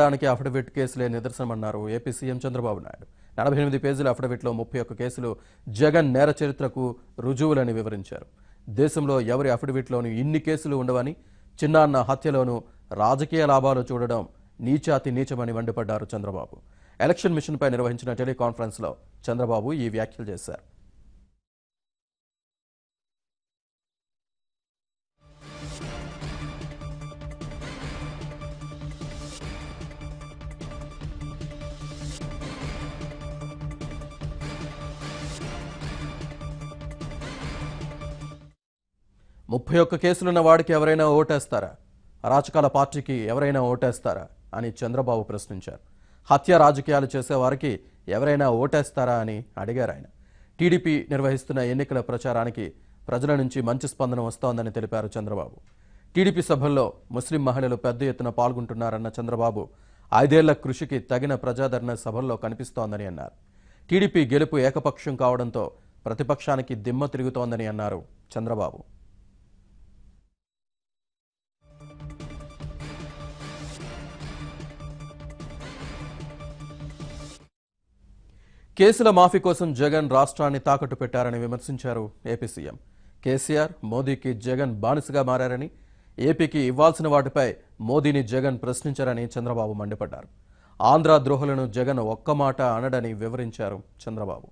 దానికి అఫిడవిట్ కేసులే నిదర్శనమన్నారు ఏపీ సీఎం చంద్రబాబు నాయుడు. 48 పేజీల అఫిడవిట్లో 31 కేసులు జగన్ నేర చరిత్రకు రుజువులని వివరించారు. దేశంలో ఎవరి అఫిడవిట్లోనూ ఇన్ని కేసులు ఉండవని, చిన్నాన్న హత్యలోనూ రాజకీయ లాభాలు చూడడం నీచాతి నీచమని మండిపడ్డారు చంద్రబాబు. ఎలక్షన్ మిషన్పై నిర్వహించిన టెలికాన్ఫరెన్స్లో చంద్రబాబు ఈ వ్యాఖ్యలు చేశారు. ముప్పై ఒక్క కేసులున్న వాడికి ఎవరైనా ఓటేస్తారా? అరాచకాల పార్టీకి ఎవరైనా ఓటేస్తారా అని చంద్రబాబు ప్రశ్నించారు. హత్య రాజకీయాలు చేసేవారికి ఎవరైనా ఓటేస్తారా అని అడిగారు ఆయన. టీడీపీ నిర్వహిస్తున్న ఎన్నికల ప్రచారానికి ప్రజల నుంచి మంచి స్పందన వస్తోందని తెలిపారు చంద్రబాబు. టీడీపీ సభల్లో ముస్లిం మహిళలు పెద్ద ఎత్తున పాల్గొంటున్నారన్న చంద్రబాబు 5 ఏళ్ల కృషికి తగిన ప్రజాదరణ సభల్లో కనిపిస్తోందని అన్నారు. టీడీపీ గెలుపు ఏకపక్షం కావడంతో ప్రతిపక్షానికి దిమ్మ తిరుగుతోందని అన్నారు చంద్రబాబు. కేసుల మాఫీ కోసం జగన్ రాష్ట్రాన్ని తాకట్టు పెట్టారని విమర్శించారు ఏపీ సీఎం. కేసీఆర్, మోదీకి జగన్ బానిసగా మారారని, ఏపీకి ఇవ్వాల్సిన వాటిపై మోదీని జగన్ ప్రశ్నించారని చంద్రబాబు మండిపడ్డారు. ఆంధ్ర ద్రోహులను జగన్ ఒక్క మాట అనడని వివరించారు చంద్రబాబు.